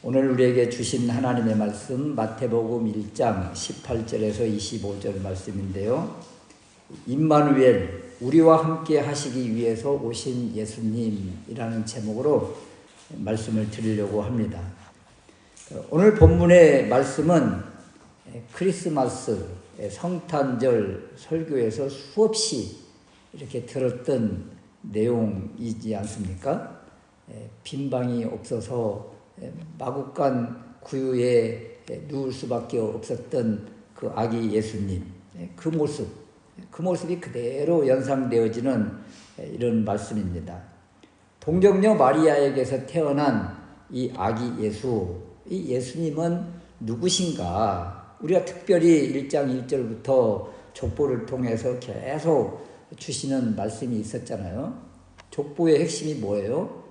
오늘 우리에게 주신 하나님의 말씀 마태복음 1장 18절에서 25절 말씀인데요. 임마누엘, 우리와 함께 하시기 위해서 오신 예수님이라는 제목으로 말씀을 드리려고 합니다. 오늘 본문의 말씀은 크리스마스 성탄절 설교에서 수없이 이렇게 들었던 내용이지 않습니까? 빈방이 없어서 마구간 구유에 누울 수밖에 없었던 그 아기 예수님, 그 모습이 그대로 연상되어지는 이런 말씀입니다. 동정녀 마리아에게서 태어난 이 아기 예수, 이 예수님은 누구신가? 우리가 특별히 1장 1절부터 족보를 통해서 계속 주시는 말씀이 있었잖아요. 족보의 핵심이 뭐예요?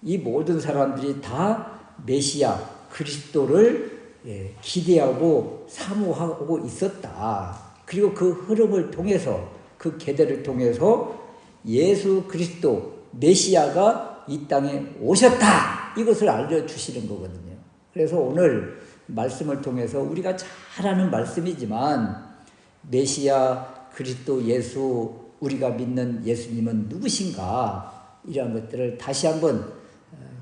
이 모든 사람들이 다 메시아 그리스도를 기대하고 사모하고 있었다. 그리고 그 흐름을 통해서, 그 계대를 통해서 예수 그리스도 메시아가 이 땅에 오셨다. 이것을 알려주시는 거거든요. 그래서 오늘 말씀을 통해서 우리가 잘 아는 말씀이지만 메시아 그리스도 예수, 우리가 믿는 예수님은 누구신가? 이런 것들을 다시 한번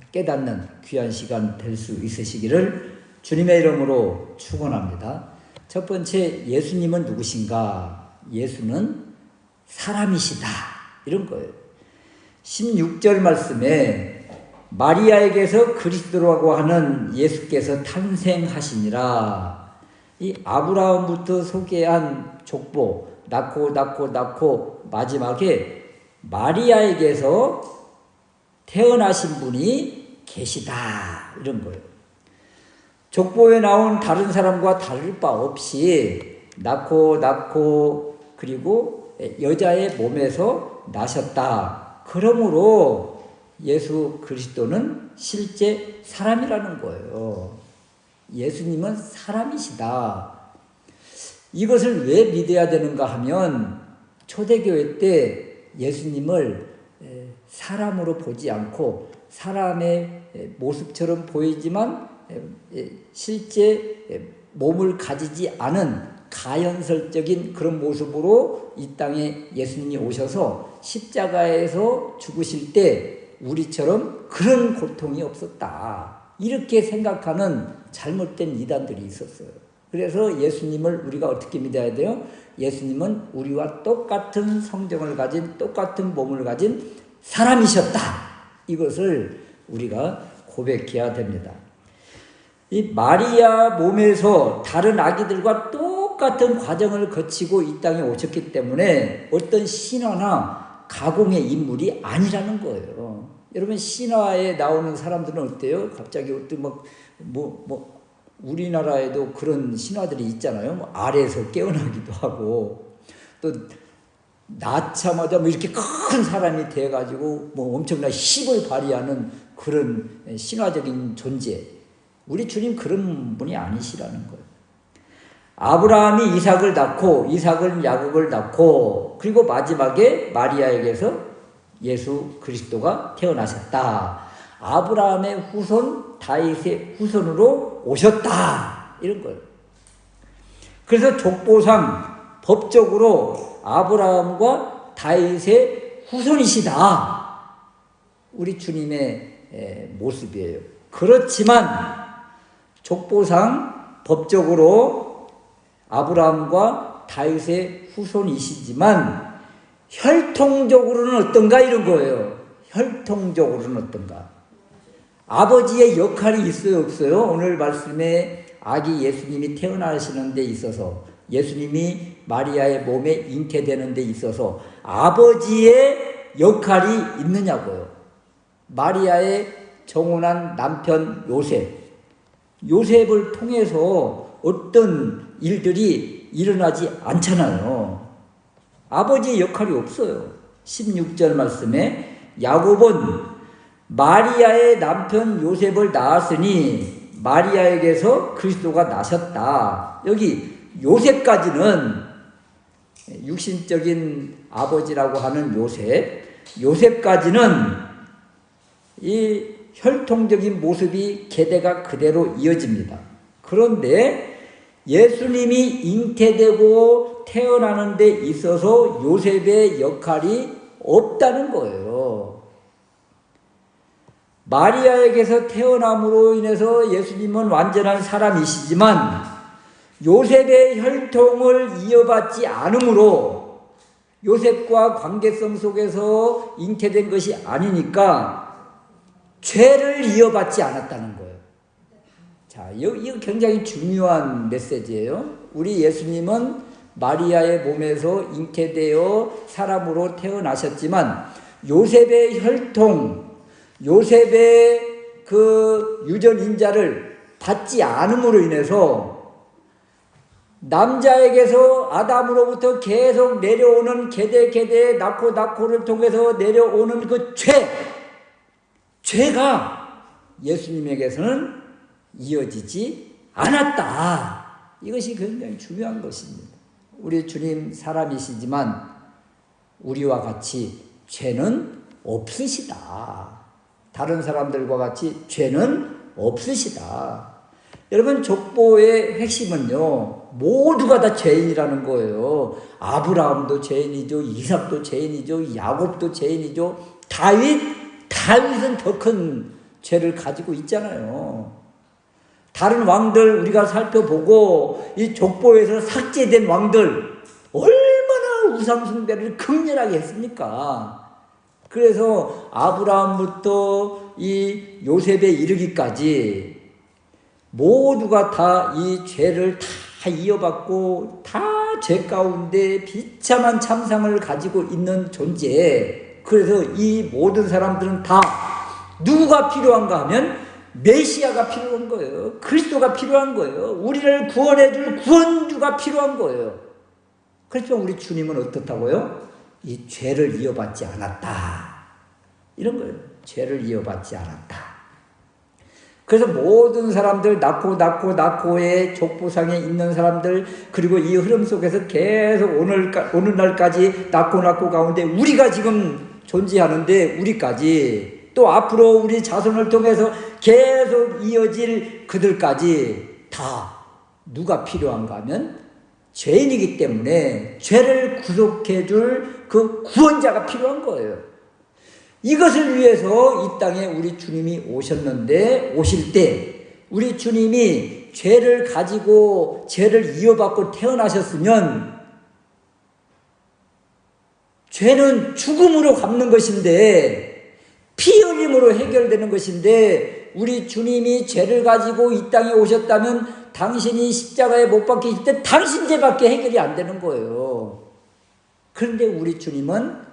깨닫는 귀한 시간 될 수 있으시기를 주님의 이름으로 축원합니다. 첫 번째, 예수님은 누구신가? 예수는 사람이시다. 이런 거예요. 16절 말씀에 마리아에게서 그리스도라고 하는 예수께서 탄생하시니라. 이 아브라함부터 소개한 족보, 낳고 마지막에 마리아에게서 태어나신 분이 계시다. 이런 거예요. 족보에 나온 다른 사람과 다를 바 없이 낳고 그리고 여자의 몸에서 나셨다. 그러므로 예수 그리스도는 실제 사람이라는 거예요. 예수님은 사람이시다. 이것을 왜 믿어야 되는가 하면 초대교회 때 예수님을 사람으로 보지 않고 사람의 모습처럼 보이지만 실제 몸을 가지지 않은 가연설적인 그런 모습으로 이 땅에 예수님이 오셔서 십자가에서 죽으실 때 우리처럼 그런 고통이 없었다. 이렇게 생각하는 잘못된 이단들이 있었어요. 그래서 예수님을 우리가 어떻게 믿어야 돼요? 예수님은 우리와 똑같은 성정을 가진, 똑같은 몸을 가진 사람이셨다. 이것을 우리가 고백해야 됩니다. 이 마리아 몸에서 다른 아기들과 똑같은 과정을 거치고 이 땅에 오셨기 때문에 어떤 신화나 가공의 인물이 아니라는 거예요. 여러분, 신화에 나오는 사람들은 어때요? 갑자기 어떤 우리나라에도 그런 신화들이 있잖아요. 아래에서 깨어나기도 하고, 또 낳자마자 이렇게 큰 사람이 돼가지고 엄청난 힘을 발휘하는 그런 신화적인 존재. 우리 주님 그런 분이 아니시라는 거예요. 아브라함이 이삭을 낳고, 이삭은 야곱을 낳고, 그리고 마지막에 마리아에게서 예수 그리스도가 태어나셨다. 아브라함의 후손, 다윗의 후손으로 오셨다. 이런 거예요. 그래서 족보상 법적으로 아브라함과 다윗의 후손이시다. 우리 주님의 모습이에요. 그렇지만 족보상 법적으로 아브라함과 다윗의 후손이시지만 혈통적으로는 어떤가? 이런 거예요. 혈통적으로는 어떤가? 아버지의 역할이 있어요, 없어요? 오늘 말씀에 아기 예수님이 태어나시는 데 있어서, 예수님이 마리아의 몸에 잉태되는 데 있어서 아버지의 역할이 있느냐고요. 마리아의 정혼한 남편 요셉을 통해서 어떤 일들이 일어나지 않잖아요. 아버지의 역할이 없어요. 16절 말씀에 야곱은 마리아의 남편 요셉을 낳았으니 마리아에게서 그리스도가 나셨다. 여기 요셉까지는 육신적인 아버지라고 하는 요셉까지는 이 혈통적인 모습이 계대가 그대로 이어집니다. 그런데 예수님이 잉태되고 태어나는 데 있어서 요셉의 역할이 없다는 거예요. 마리아에게서 태어남으로 인해서 예수님은 완전한 사람이시지만 요셉의 혈통을 이어받지 않으므로 요셉과 관계성 속에서 잉태된 것이 아니니까 죄를 이어받지 않았다는 거예요. 자, 이거 굉장히 중요한 메시지예요. 우리 예수님은 마리아의 몸에서 잉태되어 사람으로 태어나셨지만 요셉의 혈통, 요셉의 그 유전인자를 받지 않음으로 인해서 남자에게서 아담으로부터 계속 내려오는 계대 낳고를 통해서 내려오는 그 죄가 예수님에게서는 이어지지 않았다. 이것이 굉장히 중요한 것입니다. 우리 주님 사람이시지만 우리와 같이 죄는 없으시다. 다른 사람들과 같이 죄는 없으시다. 여러분, 족보의 핵심은요, 모두가 다 죄인이라는 거예요. 아브라함도 죄인이죠. 이삭도 죄인이죠. 야곱도 죄인이죠. 다윗은 더 큰 죄를 가지고 있잖아요. 다른 왕들 우리가 살펴보고 이 족보에서 삭제된 왕들 얼마나 우상숭배를 극렬하게 했습니까? 그래서 아브라함부터 이 요셉에 이르기까지 모두가 다 이 죄를 다 이어받고 다 죄 가운데 비참한 참상을 가지고 있는 존재. 그래서 이 모든 사람들은 다 누구가 필요한가 하면 메시아가 필요한 거예요. 그리스도가 필요한 거예요. 우리를 구원해 줄 구원주가 필요한 거예요. 그렇지만 우리 주님은 어떻다고요? 이 죄를 이어받지 않았다. 이런 거예요. 죄를 이어받지 않았다. 그래서 모든 사람들, 낳고의 족보상에 있는 사람들, 그리고 이 흐름 속에서 계속 오늘날까지 낳고 가운데 우리가 지금 존재하는데 우리까지 또 앞으로 우리 자손을 통해서 계속 이어질 그들까지 다 누가 필요한가 하면 죄인이기 때문에 죄를 구속해 줄 그 구원자가 필요한 거예요. 이것을 위해서 이 땅에 우리 주님이 오셨는데, 오실 때 우리 주님이 죄를 가지고 죄를 이어받고 태어나셨으면 죄는 죽음으로 갚는 것인데, 피 흘림으로 해결되는 것인데, 우리 주님이 죄를 가지고 이 땅에 오셨다면 당신이 십자가에 못 박히실 때 당신 죄밖에 해결이 안 되는 거예요. 그런데 우리 주님은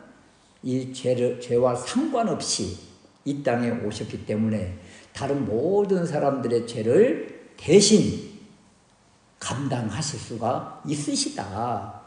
이 죄와 상관없이 이 땅에 오셨기 때문에 다른 모든 사람들의 죄를 대신 감당하실 수가 있으시다.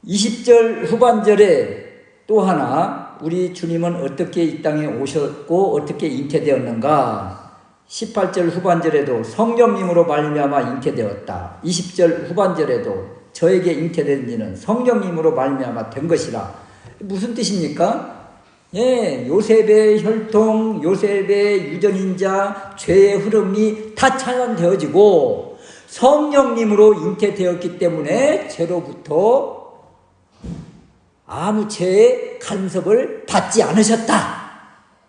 20절 후반절에 또 하나 우리 주님은 어떻게 이 땅에 오셨고 어떻게 잉태되었는가? 18절 후반절에도 성령님으로 말미암아 잉태되었다. 20절 후반절에도 저에게 잉태된 이는 성령님으로 말미암아 된 것이라. 무슨 뜻입니까? 예, 요셉의 혈통, 요셉의 유전인자, 죄의 흐름이 다 차단되어지고 성령님으로 잉태되었기 때문에 죄로부터 아무 죄의 간섭을 받지 않으셨다.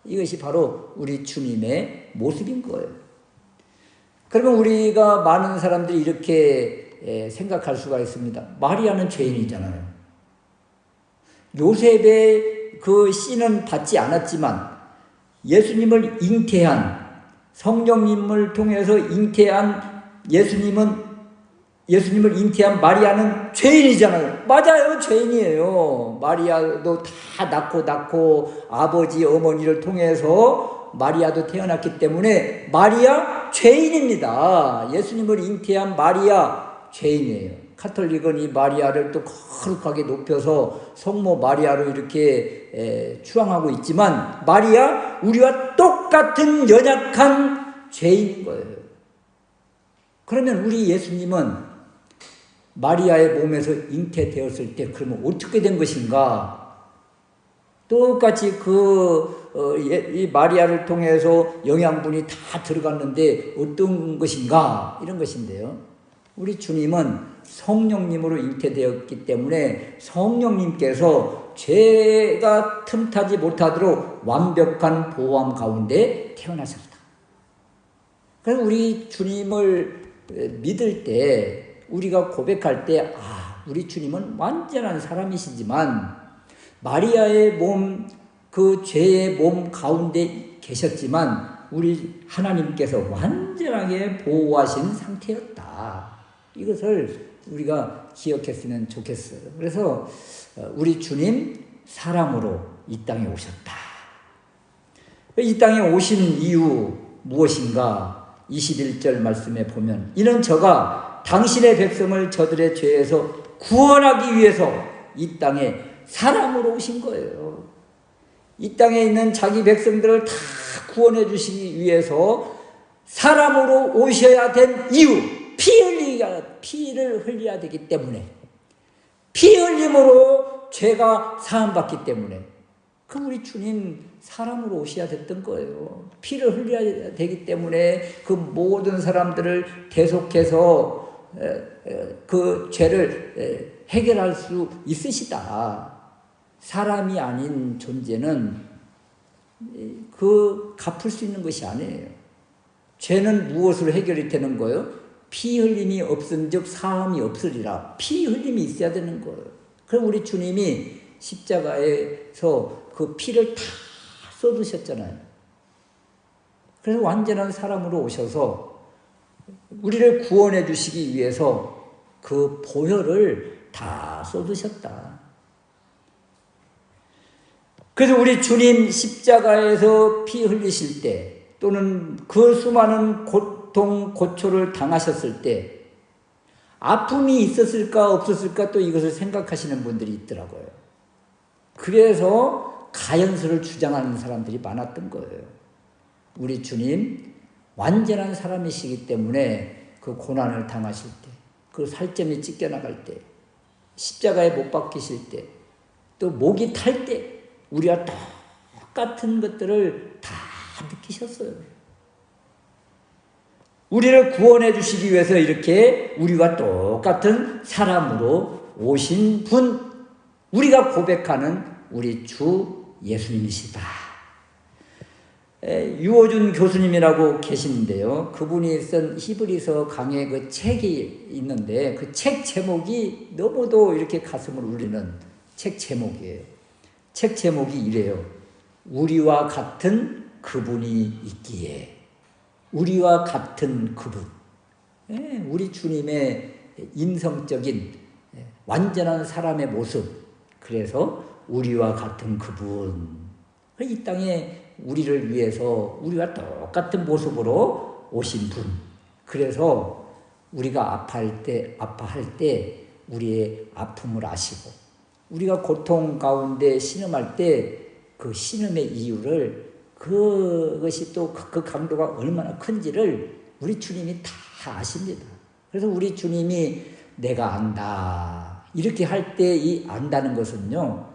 이것이 바로 우리 주님의 모습인 거예요. 그러면 우리가 많은 사람들이 이렇게 생각할 수가 있습니다. 마리아는 죄인이잖아요. 요셉의 그 씨는 받지 않았지만 예수님을 잉태한, 성령님을 통해서 잉태한 예수님을 잉태한 마리아는 죄인이잖아요. 맞아요. 죄인이에요. 마리아도 다 낳고 아버지 어머니를 통해서 마리아도 태어났기 때문에 마리아 죄인입니다. 예수님을 잉태한 마리아 죄인이에요. 카톨릭은 이 마리아를 또 거룩하게 높여서 성모 마리아로 이렇게 추앙하고 있지만 마리아, 우리와 똑같은 연약한 죄인인 거예요. 그러면 우리 예수님은 마리아의 몸에서 잉태되었을 때 그러면 어떻게 된 것인가? 똑같이 이 마리아를 통해서 영양분이 다 들어갔는데 어떤 것인가? 이런 것인데요. 우리 주님은 성령님으로 잉태되었기 때문에 성령님께서 죄가 틈타지 못하도록 완벽한 보호함 가운데 태어나셨다. 그래서 우리 주님을 믿을 때, 우리가 고백할 때, 우리 주님은 완전한 사람이시지만 마리아의 몸, 그 죄의 몸 가운데 계셨지만 우리 하나님께서 완전하게 보호하신 상태였다. 이것을 우리가 기억했으면 좋겠어요. 그래서 우리 주님 사람으로 이 땅에 오셨다. 이 땅에 오신 이유 무엇인가? 21절 말씀에 보면 이는 저가 당신의 백성을 저들의 죄에서 구원하기 위해서 이 땅에 사람으로 오신 거예요. 이 땅에 있는 자기 백성들을 다 구원해 주시기 위해서 사람으로 오셔야 된 이유, 피를 흘려야 되기 때문에, 피 흘림으로 죄가 사함받기 때문에, 우리 주님 사람으로 오셔야 됐던 거예요. 피를 흘려야 되기 때문에 그 모든 사람들을 대속해서 그 죄를 해결할 수 있으시다. 사람이 아닌 존재는 갚을 수 있는 것이 아니에요. 죄는 무엇으로 해결이 되는 거예요? 피 흘림이 없은즉 사함이 없으리라. 피 흘림이 있어야 되는 거예요. 그럼 우리 주님이 십자가에서 그 피를 다 쏟으셨잖아요. 그래서 완전한 사람으로 오셔서 우리를 구원해 주시기 위해서 그 보혈을 다 쏟으셨다. 그래서 우리 주님 십자가에서 피 흘리실 때 또는 그 수많은 고통, 고초를 당하셨을 때 아픔이 있었을까 없었을까 또 이것을 생각하시는 분들이 있더라고요. 그래서 가연서를 주장하는 사람들이 많았던 거예요. 우리 주님 완전한 사람이시기 때문에 그 고난을 당하실 때, 그 살점이 찢겨나갈 때, 십자가에 못 박히실 때, 또 목이 탈 때 우리가 똑같은 것들을 다 느끼셨어요. 우리를 구원해 주시기 위해서 이렇게 우리와 똑같은 사람으로 오신 분, 우리가 고백하는 우리 주 예수님이시다. 유호준 교수님이라고 계시는데요. 그분이 쓴 히브리서 강의 그 책이 있는데 그 책 제목이 너무도 이렇게 가슴을 울리는 책 제목이에요. 책 제목이 이래요. 우리와 같은 그분이 있기에. 우리와 같은 그분. 우리 주님의 인성적인 완전한 사람의 모습. 그래서 우리와 같은 그분. 이 땅에 우리를 위해서 우리와 똑같은 모습으로 오신 분. 그래서 우리가 아파할 때 우리의 아픔을 아시고 우리가 고통 가운데 신음할 때 그 신음의 이유를 그것이 또 그 강도가 얼마나 큰지를 우리 주님이 다 아십니다. 그래서 우리 주님이 내가 안다 이렇게 할 때 이 안다는 것은요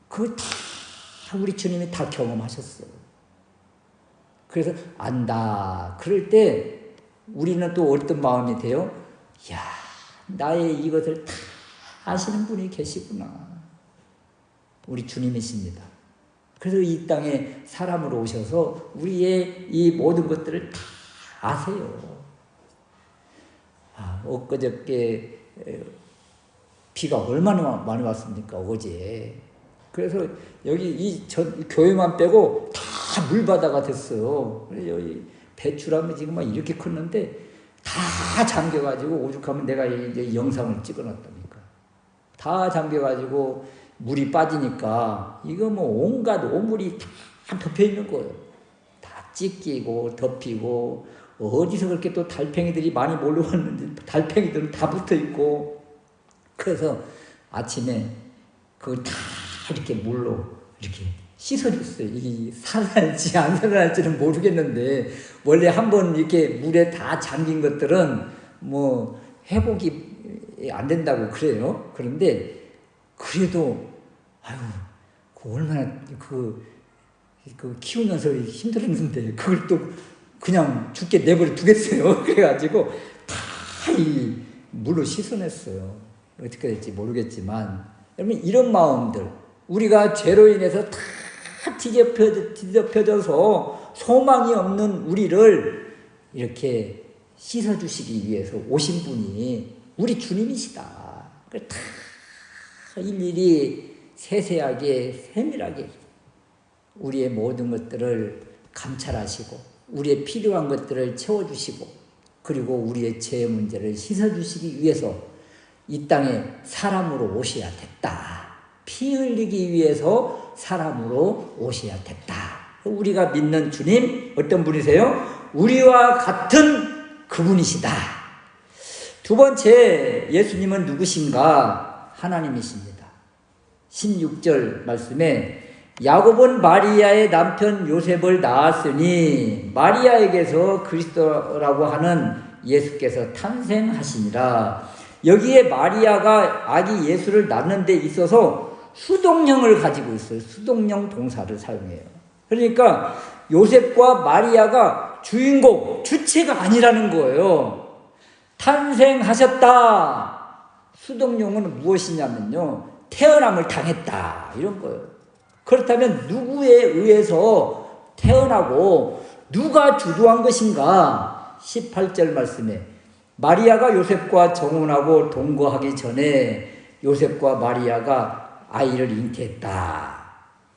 그 다 우리 주님이 다 경험하셨어요. 그래서 안다 그럴 때 우리는 또 어떤 마음이 돼요? 야 나의 이것을 다 아시는 분이 계시구나. 우리 주님이십니다. 그래서 이 땅에 사람으로 오셔서 우리의 이 모든 것들을 다 아세요. 엊그저께 비가 얼마나 많이 왔습니까? 어제. 그래서 여기 교회만 빼고 다 물바다가 됐어요. 여기 배추라면 지금 막 이렇게 컸는데 다 잠겨가지고 오죽하면 내가 이제 영상을 찍어놨다니까. 다 잠겨가지고 물이 빠지니까 이거 뭐 온갖 오물이 다 덮여 있는 거예요. 다 찢기고 덮이고 어디서 그렇게 또 달팽이들이 많이 몰려왔는데 달팽이들은 다 붙어 있고 그래서 아침에 그걸 다 이렇게 물로 이렇게 씻어줬어요. 이게 살아날지 안 살아날지는 모르겠는데 원래 한번 이렇게 물에 다 잠긴 것들은 뭐 회복이 안 된다고 그래요. 그런데 그래도 얼마나 키우면서 힘들었는데 그걸 또 그냥 죽게 내버려 두겠어요. 그래가지고 다 이 물로 씻어냈어요. 어떻게 될지 모르겠지만 여러분 이런 마음들 우리가 죄로 인해서 다 뒤덮여져서 소망이 없는 우리를 이렇게 씻어주시기 위해서 오신 분이 우리 주님이시다. 다 일일이 세세하게 세밀하게 우리의 모든 것들을 감찰하시고 우리의 필요한 것들을 채워주시고 그리고 우리의 죄 문제를 씻어주시기 위해서 이 땅에 사람으로 오셔야 됐다. 피 흘리기 위해서 사람으로 오셔야 됐다. 우리가 믿는 주님 어떤 분이세요? 우리와 같은 그분이시다. 두 번째 예수님은 누구신가? 하나님이십니다. 16절 말씀에 야곱은 마리아의 남편 요셉을 낳았으니 마리아에게서 그리스도라고 하는 예수께서 탄생하시니라. 여기에 마리아가 아기 예수를 낳는 데 있어서 수동형을 가지고 있어요. 수동형 동사를 사용해요. 그러니까 요셉과 마리아가 주인공, 주체가 아니라는 거예요. 탄생하셨다. 수동형은 무엇이냐면요. 태어남을 당했다. 이런 거예요. 그렇다면 누구에 의해서 태어나고 누가 주도한 것인가? 18절 말씀에 마리아가 요셉과 정혼하고 동거하기 전에 요셉과 마리아가 아이를 잉태했다.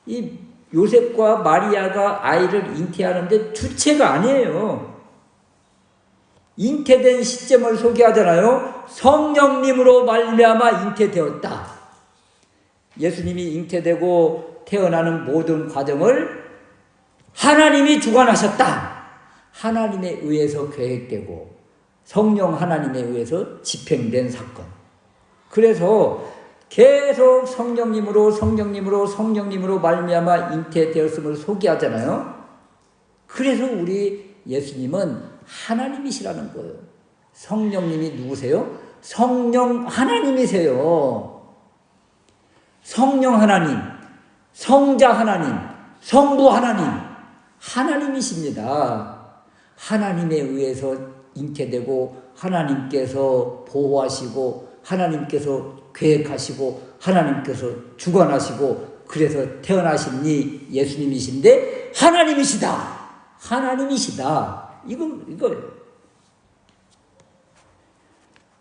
이 요셉과 마리아가 아이를 잉태하는데 주체가 아니에요. 잉태된 시점을 소개하잖아요. 성령님으로 말미암아 잉태되었다. 예수님이 잉태되고 태어나는 모든 과정을 하나님이 주관하셨다. 하나님에 의해서 계획되고 성령 하나님에 의해서 집행된 사건. 그래서 계속 성령님으로 말미암아 잉태되었음을 소개하잖아요. 그래서 우리 예수님은 하나님이시라는 거예요. 성령님이 누구세요? 성령 하나님이세요. 성령 하나님, 성자 하나님, 성부 하나님, 하나님이십니다. 하나님에 의해서 잉태되고 하나님께서 보호하시고 하나님께서 계획하시고 하나님께서 주관하시고 그래서 태어나신 이 예수님이신데 하나님이시다. 이거예요.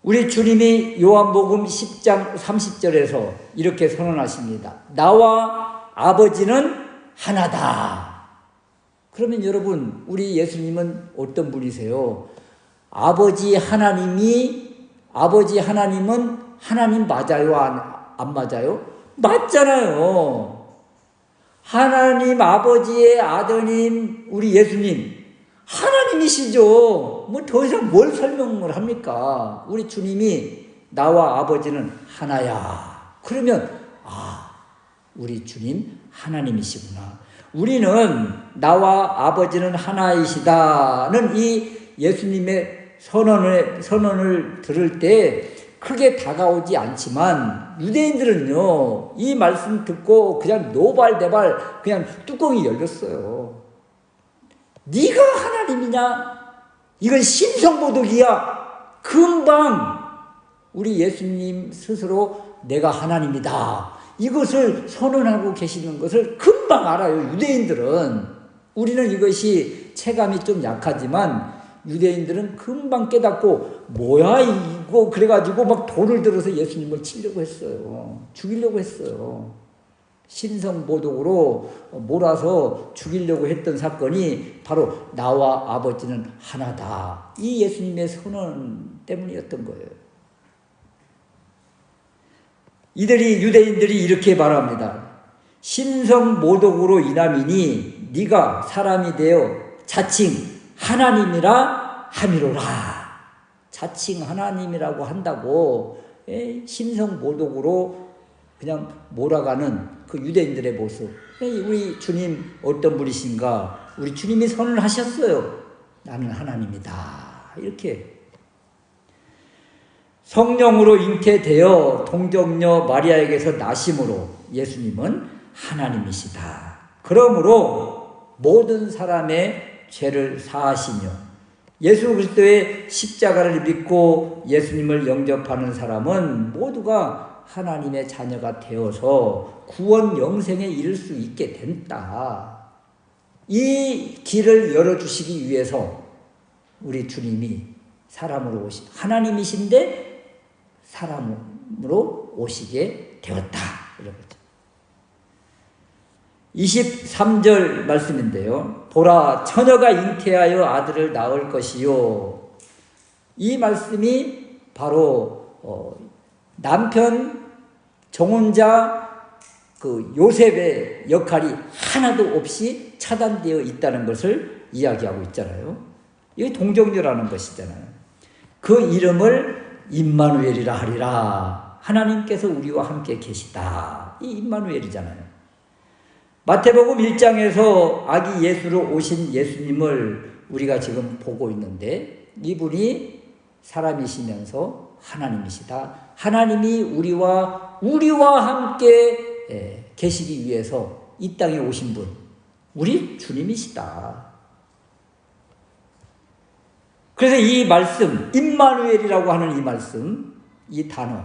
우리 주님이 요한복음 10장 30절에서 이렇게 선언하십니다. 나와 아버지는 하나다. 그러면 여러분 우리 예수님은 어떤 분이세요? 아버지 하나님은 하나님 맞아요? 안 맞아요? 맞잖아요. 하나님 아버지의 아드님 우리 예수님 하나님이시죠. 뭐 더 이상 뭘 설명을 합니까? 우리 주님이 나와 아버지는 하나야. 그러면 우리 주님 하나님이시구나. 우리는 나와 아버지는 하나이시다는 이 예수님의 선언을 들을 때 크게 다가오지 않지만 유대인들은요 이 말씀 듣고 그냥 노발대발 그냥 뚜껑이 열렸어요. 네가 하나님이냐? 이건 신성모독이야. 금방 우리 예수님 스스로 내가 하나님이다. 이것을 선언하고 계시는 것을 금방 알아요. 유대인들은. 우리는 이것이 체감이 좀 약하지만 유대인들은 금방 깨닫고 뭐야 이거 그래가지고 막 돌을 들어서 예수님을 치려고 했어요. 죽이려고 했어요. 신성모독으로 몰아서 죽이려고 했던 사건이 바로 나와 아버지는 하나다. 이 예수님의 선언 때문이었던 거예요. 유대인들이 이렇게 말합니다. 신성모독으로 인함이니 네가 사람이 되어 자칭 하나님이라 함이로라. 자칭 하나님이라고 한다고 신성모독으로 그냥 몰아가는 그 유대인들의 모습. 우리 주님 어떤 분이신가? 우리 주님이 선언을 하셨어요. 나는 하나님이다. 이렇게. 성령으로 잉태되어 동정녀 마리아에게서 나심으로 예수님은 하나님이시다. 그러므로 모든 사람의 죄를 사하시며 예수 그리스도의 십자가를 믿고 예수님을 영접하는 사람은 모두가 하나님의 자녀가 되어서 구원 영생에 이를 수 있게 된다. 이 길을 열어주시기 위해서 우리 주님이 사람으로 하나님이신데 사람으로 오시게 되었다. 이런 거죠. 23절 말씀인데요. 보라, 처녀가 잉태하여 아들을 낳을 것이요. 이 말씀이 바로 남편 정혼자 그 요셉의 역할이 하나도 없이 차단되어 있다는 것을 이야기하고 있잖아요. 이게 동정녀라는 것이잖아요. 그 이름을 임마누엘이라 하리라. 하나님께서 우리와 함께 계시다. 이 임마누엘이잖아요. 마태복음 1장에서 아기 예수로 오신 예수님을 우리가 지금 보고 있는데 이분이 사람이시면서 하나님이시다. 하나님이 우리와 함께 계시기 위해서 이 땅에 오신 분, 우리 주님이시다. 그래서 이 말씀, 임마누엘이라고 하는 이 말씀, 이 단어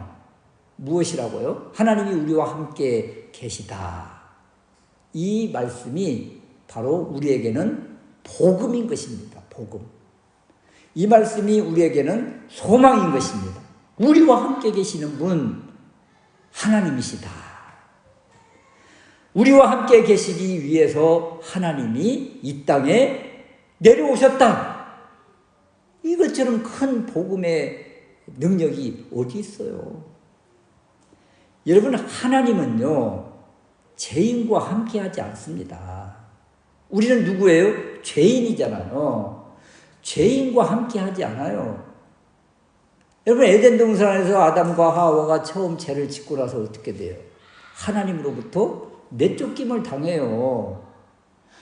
무엇이라고요? 하나님이 우리와 함께 계시다. 이 말씀이 바로 우리에게는 복음인 것입니다. 복음. 이 말씀이 우리에게는 소망인 것입니다. 우리와 함께 계시는 분 하나님이시다. 우리와 함께 계시기 위해서 하나님이 이 땅에 내려오셨다. 이것처럼 큰 복음의 능력이 어디 있어요? 여러분, 하나님은요 죄인과 함께하지 않습니다. 우리는 누구예요? 죄인이잖아요. 죄인과 함께하지 않아요. 여러분, 에덴 동산에서 아담과 하와가 처음 죄를 짓고 나서 어떻게 돼요? 하나님으로부터 내쫓김을 당해요.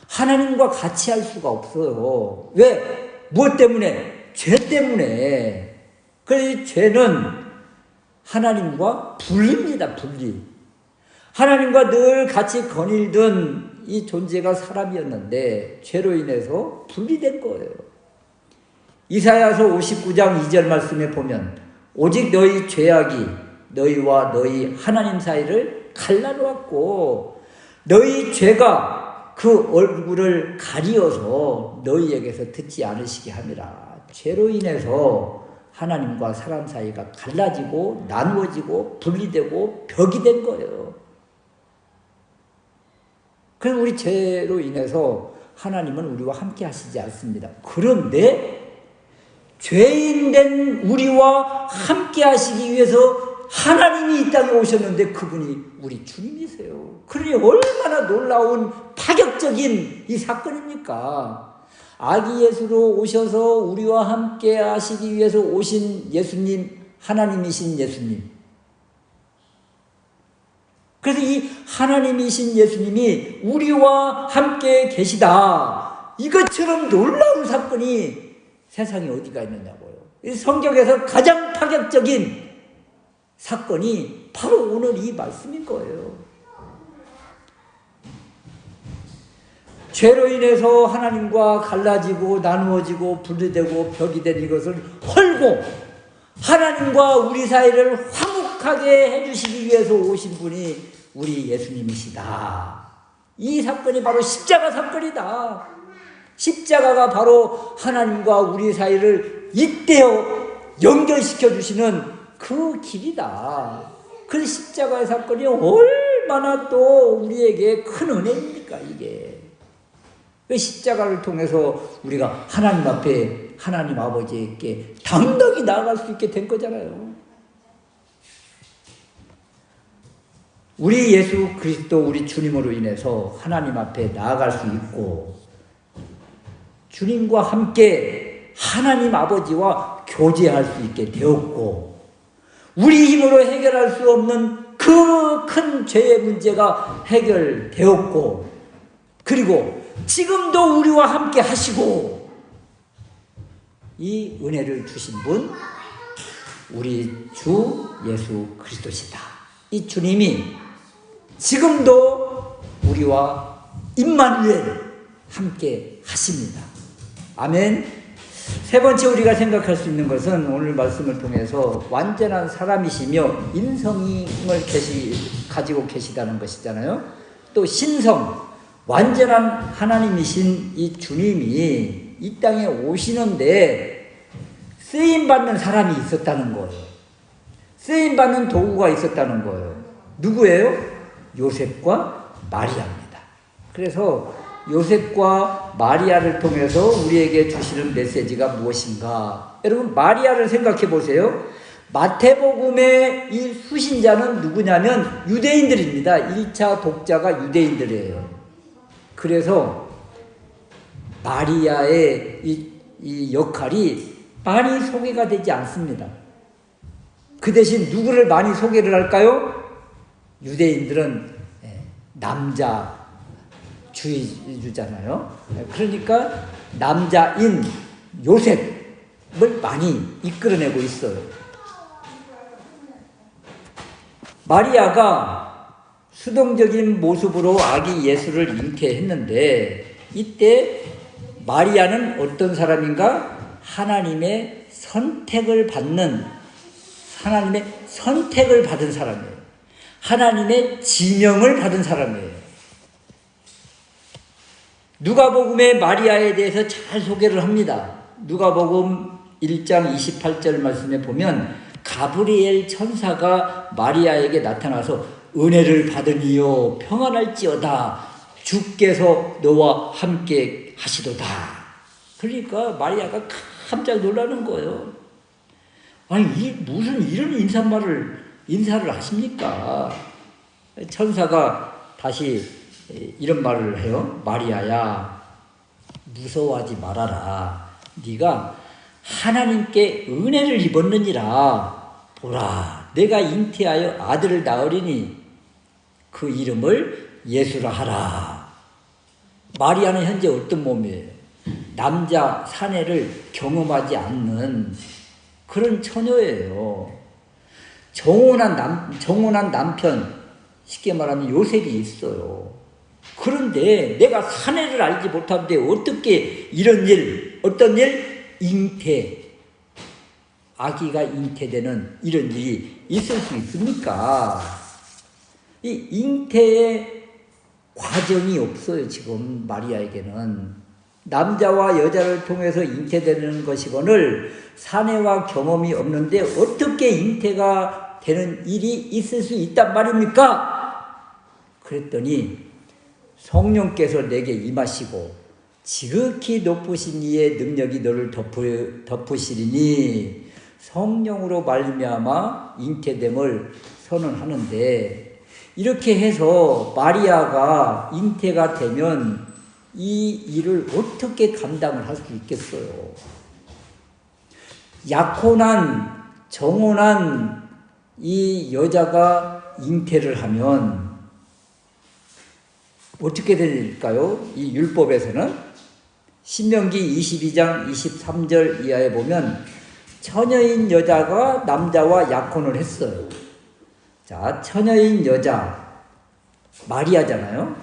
하나님과 같이 할 수가 없어요. 왜? 무엇 때문에? 죄 때문에. 그래서 죄는 하나님과 분리입니다. 분리. 하나님과 늘 같이 거닐던 이 존재가 사람이었는데 죄로 인해서 분리된 거예요. 이사야서 59장 2절 말씀에 보면 오직 너희 죄악이 너희와 너희 하나님 사이를 갈라놓았고 너희 죄가 그 얼굴을 가리어서 너희에게서 듣지 않으시게 함이라. 죄로 인해서 하나님과 사람 사이가 갈라지고 나누어지고 분리되고 벽이 된 거예요. 그래서 우리 죄로 인해서 하나님은 우리와 함께 하시지 않습니다. 그런데 죄인된 우리와 함께 하시기 위해서 하나님이 이 땅에 오셨는데 그분이 우리 주님이세요. 그러니 얼마나 놀라운 파격적인 이 사건입니까? 아기 예수로 오셔서 우리와 함께 하시기 위해서 오신 예수님, 하나님이신 예수님. 그래서 이 하나님이신 예수님이 우리와 함께 계시다. 이것처럼 놀라운 사건이 세상에 어디가 있느냐고요. 이 성경에서 가장 파격적인 사건이 바로 오늘 이 말씀인 거예요. 죄로 인해서 하나님과 갈라지고 나누어지고 분리되고 벽이 된 이것을 헐고 하나님과 우리 사이를 화목하게 해주시기 위해서 오신 분이 우리 예수님이시다. 이 사건이 바로 십자가 사건이다. 십자가가 바로 하나님과 우리 사이를 잇대어 연결시켜 주시는 그 길이다. 그 십자가의 사건이 얼마나 또 우리에게 큰 은혜입니까, 이게. 그 십자가를 통해서 우리가 하나님 앞에 하나님 아버지에게 당당히 나아갈 수 있게 된 거잖아요. 우리 예수 그리스도 우리 주님으로 인해서 하나님 앞에 나아갈 수 있고 주님과 함께 하나님 아버지와 교제할 수 있게 되었고 우리 힘으로 해결할 수 없는 그 큰 죄의 문제가 해결되었고 그리고 지금도 우리와 함께 하시고 이 은혜를 주신 분 우리 주 예수 그리스도시다. 이 주님이 지금도 우리와 임마누엘 함께 하십니다. 아멘. 세 번째 우리가 생각할 수 있는 것은 오늘 말씀을 통해서 완전한 사람이시며 인성을 가지고 계시다는 것이잖아요. 또 신성, 완전한 하나님이신 이 주님이 이 땅에 오시는데 쓰임받는 사람이 있었다는 거예요. 쓰임받는 도구가 있었다는 거예요. 누구예요? 요셉과 마리아입니다. 그래서 요셉과 마리아를 통해서 우리에게 주시는 메시지가 무엇인가? 여러분, 마리아를 생각해 보세요. 마태복음의 이 수신자는 누구냐면 유대인들입니다. 1차 독자가 유대인들이에요. 그래서 마리아의 이 역할이 많이 소개가 되지 않습니다. 그 대신 누구를 많이 소개를 할까요? 유대인들은 남자주의주잖아요. 그러니까 남자인 요셉을 많이 이끌어내고 있어요. 마리아가 수동적인 모습으로 아기 예수를 잉태했는데 이때 마리아는 어떤 사람인가? 하나님의 선택을 받은 사람이에요. 하나님의 지명을 받은 사람이에요. 누가복음의 마리아에 대해서 잘 소개를 합니다. 누가복음 1장 28절 말씀에 보면 가브리엘 천사가 마리아에게 나타나서 은혜를 받으니요 평안할지어다 주께서 너와 함께 하시도다. 그러니까 마리아가 깜짝 놀라는 거예요. 아니 무슨 이런 인사를 하십니까? 천사가 다시 이런 말을 해요. 마리아야 무서워하지 말아라. 네가 하나님께 은혜를 입었느니라. 보라 내가 잉태하여 아들을 낳으리니 그 이름을 예수라 하라. 마리아는 현재 어떤 몸이에요? 남자 사내를 경험하지 않는 그런 처녀예요. 정혼한 남편, 쉽게 말하면 요셉이 있어요. 그런데 내가 사내를 알지 못하는데 어떻게 어떤 일? 잉태, 아기가 잉태되는 이런 일이 있을 수 있습니까? 이 잉태의 과정이 없어요. 지금 마리아에게는 남자와 여자를 통해서 잉태되는 것이거늘 사내와 경험이 없는데 어떻게 잉태가 되는 일이 있을 수 있단 말입니까? 그랬더니 성령께서 내게 임하시고 지극히 높으신 이의 능력이 너를 덮으시리니 성령으로 말미암아 잉태됨을 선언하는데, 이렇게 해서 마리아가 잉태가 되면 이 일을 어떻게 감당을 할 수 있겠어요? 약혼한 정혼한 이 여자가 잉태를 하면 어떻게 될까요? 이 율법에서는 신명기 22장 23절 이하에 보면 처녀인 여자가 남자와 약혼을 했어요. 자, 처녀인 여자 마리아잖아요.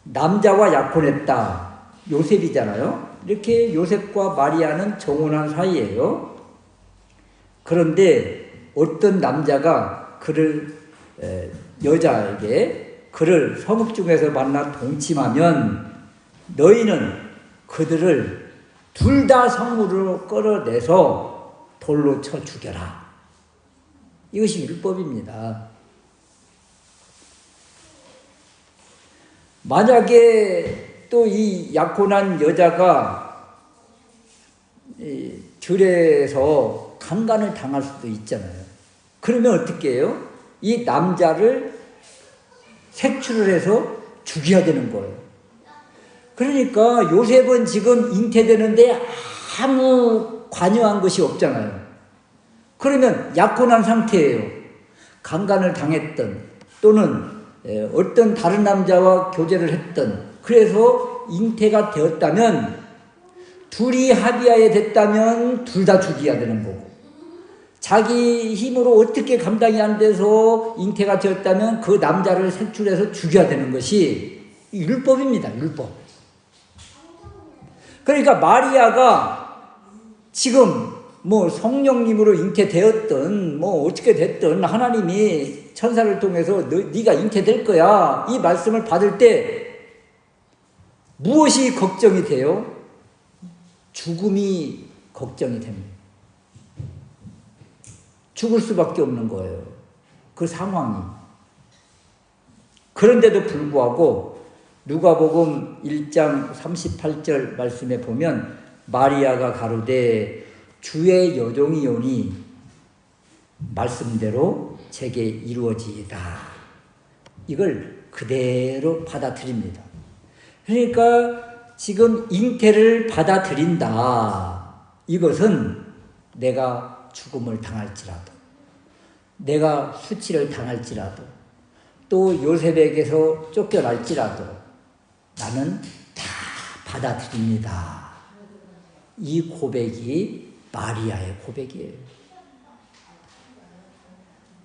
남자와 약혼했다. 요셉이잖아요. 이렇게 요셉과 마리아는 정혼한 사이예요. 그런데 어떤 남자가 여자에게 그를 성읍 중에서 만나 동침하면 너희는 그들을 둘 다 성문으로 끌어내서 돌로 쳐 죽여라. 이것이 율법입니다. 만약에 또 이 약혼한 여자가 들에서 강간을 당할 수도 있잖아요. 그러면 어떻게 해요? 이 남자를 색출을 해서 죽여야 되는 거예요. 그러니까 요셉은 지금 잉태되는데 아무 관여한 것이 없잖아요. 그러면 약혼한 상태예요. 강간을 당했던 또는 어떤 다른 남자와 교제를 했던, 그래서 잉태가 되었다면 둘이 합의하에 됐다면 둘 다 죽여야 되는 거고, 자기 힘으로 어떻게 감당이 안 돼서 잉태가 되었다면 그 남자를 색출해서 죽여야 되는 것이 율법입니다. 율법. 그러니까 마리아가 지금 뭐 성령님으로 잉태되었든 뭐 어떻게 됐든 하나님이 천사를 통해서 네가 잉태될 거야 이 말씀을 받을 때 무엇이 걱정이 돼요? 죽음이 걱정이 됩니다. 죽을 수밖에 없는 거예요. 그 상황이. 그런데도 불구하고 누가복음 1장 38절 말씀에 보면 마리아가 가로되 주의 여종이오니 말씀대로 제게 이루어지이다. 이걸 그대로 받아들입니다. 그러니까 지금 잉태를 받아들인다. 이것은 내가 죽음을 당할지라도, 내가 수치를 당할지라도, 또 요셉에게서 쫓겨날지라도 나는 다 받아들입니다. 이 고백이 마리아의 고백이에요.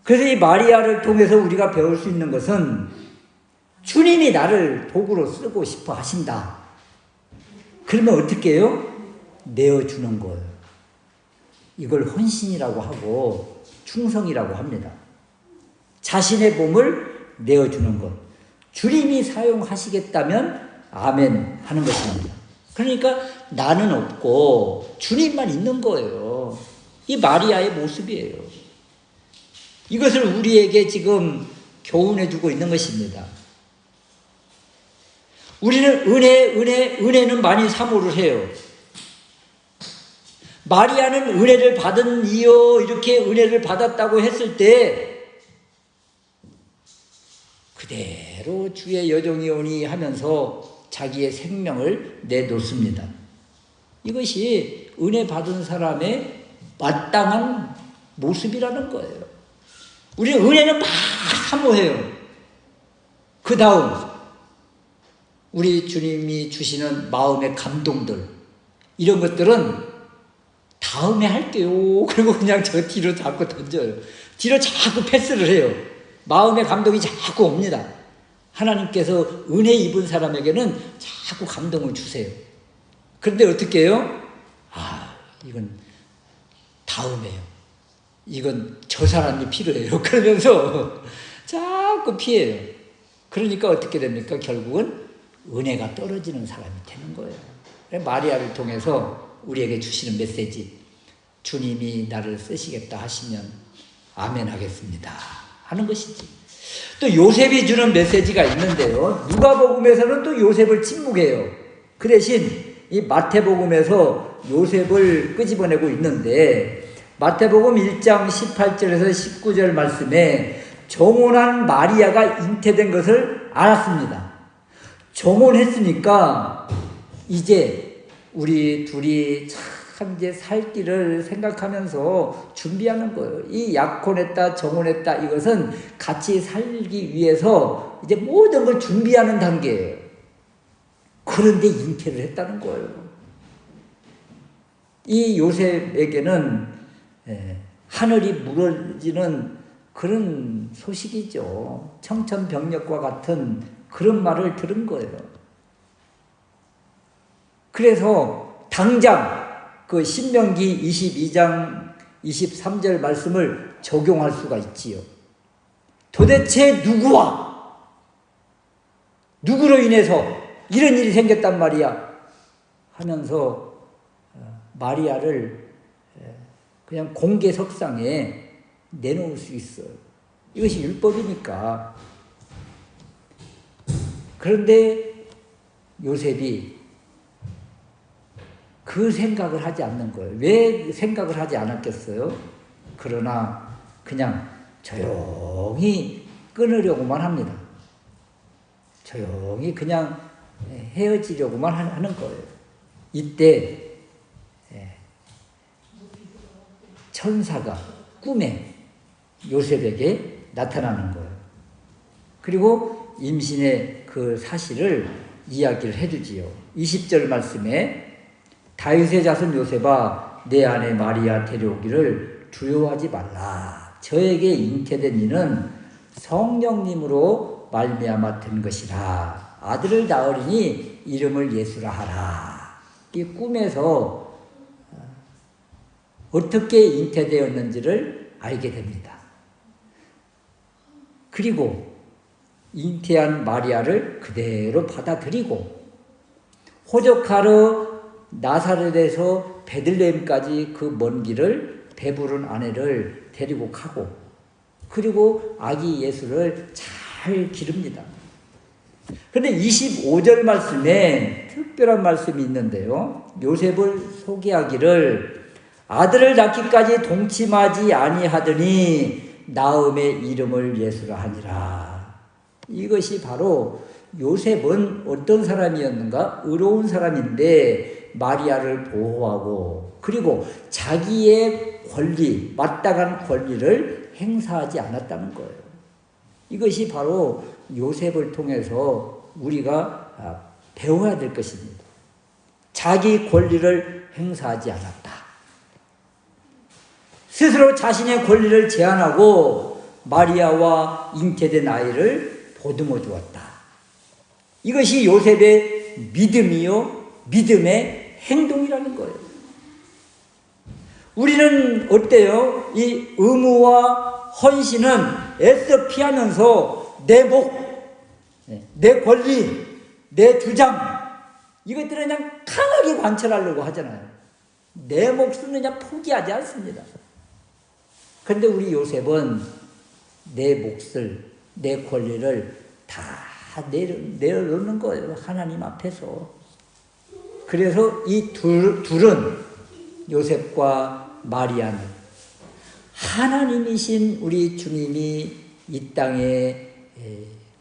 그래서 이 마리아를 통해서 우리가 배울 수 있는 것은 주님이 나를 도구로 쓰고 싶어 하신다. 그러면 어떻게 해요? 내어주는 거예요. 이걸 헌신이라고 하고 충성이라고 합니다. 자신의 몸을 내어주는 것. 주님이 사용하시겠다면 아멘 하는 것입니다. 그러니까 나는 없고 주님만 있는 거예요. 이 마리아의 모습이에요. 이것을 우리에게 지금 교훈해주고 있는 것입니다. 우리는 은혜는 많이 사모를 해요. 마리아는 은혜를 받은 이요 이렇게 은혜를 받았다고 했을 때 그대로 주의 여종이오니 하면서 자기의 생명을 내놓습니다. 이것이 은혜 받은 사람의 마땅한 모습이라는 거예요. 우리는 은혜는 막 사모해요. 그 다음 우리 주님이 주시는 마음의 감동들 이런 것들은 다음에 할게요. 그리고 그냥 저 뒤로 자꾸 던져요. 뒤로 자꾸 패스를 해요. 마음의 감동이 자꾸 옵니다. 하나님께서 은혜 입은 사람에게는 자꾸 감동을 주세요. 그런데 어떻게 해요? 이건 다음에요. 이건 저 사람이 필요해요. 그러면서 자꾸 피해요. 그러니까 어떻게 됩니까? 결국은 은혜가 떨어지는 사람이 되는 거예요. 마리아를 통해서 우리에게 주시는 메시지, 주님이 나를 쓰시겠다 하시면 아멘 하겠습니다 하는 것이지. 또 요셉이 주는 메시지가 있는데요. 누가복음에서는 또 요셉을 침묵해요. 그 대신 이 마태복음에서 요셉을 끄집어내고 있는데 마태복음 1장 18절에서 19절 말씀에 정혼한 마리아가 잉태된 것을 알았습니다. 정혼했으니까 이제 우리 둘이 참 이제 살 길을 생각하면서 준비하는 거예요. 이 약혼했다 정혼했다 이것은 같이 살기 위해서 이제 모든 걸 준비하는 단계예요. 그런데 잉태를 했다는 거예요. 이 요셉에게는 하늘이 무너지는 그런 소식이죠. 청천벽력과 같은 그런 말을 들은 거예요. 그래서 당장 그 신명기 22장 23절 말씀을 적용할 수가 있지요. 도대체 누구로 인해서 이런 일이 생겼단 말이야 하면서 마리아를 그냥 공개석상에 내놓을 수 있어요. 이것이 율법이니까. 그런데 요셉이 그 생각을 하지 않는 거예요. 왜 생각을 하지 않았겠어요? 그러나 그냥 조용히 끊으려고만 합니다. 조용히 그냥 헤어지려고만 하는 거예요. 이때 천사가 꿈에 요셉에게 나타나는 거예요. 그리고 임신의 그 사실을 이야기를 해주지요. 20절 말씀에 다윗의 자손 요셉아 내 아내 마리아 데려오기를 두려워하지 말라. 저에게 잉태된 이는 성령님으로 말미암아 된 것이라. 아들을 낳으리니 이름을 예수라 하라. 이 꿈에서 어떻게 잉태되었는지를 알게 됩니다. 그리고 잉태한 마리아를 그대로 받아들이고 호적하러 나사렛에서 베들레헴까지 그 먼 길을 배부른 아내를 데리고 가고 그리고 아기 예수를 잘 기릅니다. 그런데 25절 말씀에 특별한 말씀이 있는데요. 요셉을 소개하기를 아들을 낳기까지 동침하지 아니하더니 나음의 이름을 예수라 하니라. 이것이 바로 요셉은 어떤 사람이었는가? 의로운 사람인데 마리아를 보호하고 그리고 자기의 권리, 마땅한 권리를 행사하지 않았다는 거예요. 이것이 바로 요셉을 통해서 우리가 배워야 될 것입니다. 자기 권리를 행사하지 않았다. 스스로 자신의 권리를 제한하고 마리아와 잉태된 아이를 보듬어 주었다. 이것이 요셉의 믿음이요, 믿음의 행동이라는 거예요. 우리는 어때요? 이 의무와 헌신은 애써 피하면서 내 목, 내 권리, 내 주장 이것들을 그냥 강하게 관철하려고 하잖아요. 내 몫은 그냥 포기하지 않습니다. 그런데 우리 요셉은 내 몫을, 내 권리를 다 내려놓는 거예요. 하나님 앞에서. 그래서 이 둘은 요셉과 마리아는 하나님이신 우리 주님이 이 땅에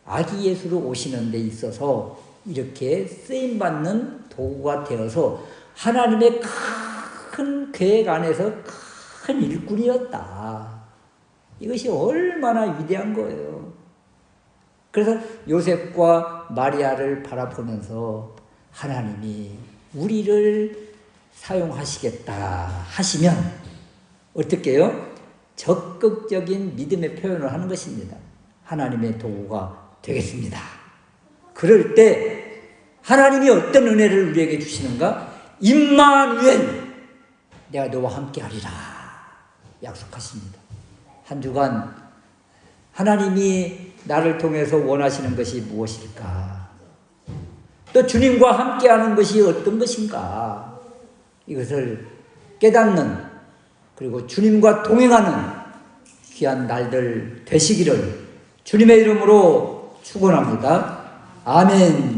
아기 예수로 오시는 데 있어서 이렇게 쓰임받는 도구가 되어서 하나님의 큰 계획 안에서 큰 일꾼이었다. 이것이 얼마나 위대한 거예요. 그래서 요셉과 마리아를 바라보면서 하나님이 우리를 사용하시겠다 하시면 어떻게 해요? 적극적인 믿음의 표현을 하는 것입니다. 하나님의 도구가 되겠습니다. 그럴 때 하나님이 어떤 은혜를 우리에게 주시는가? 임마누엘, 내가 너와 함께 하리라 약속하십니다. 한 주간 하나님이 나를 통해서 원하시는 것이 무엇일까? 또 주님과 함께하는 것이 어떤 것인가? 이것을 깨닫는 그리고 주님과 동행하는 귀한 날들 되시기를 주님의 이름으로 축원합니다. 아멘.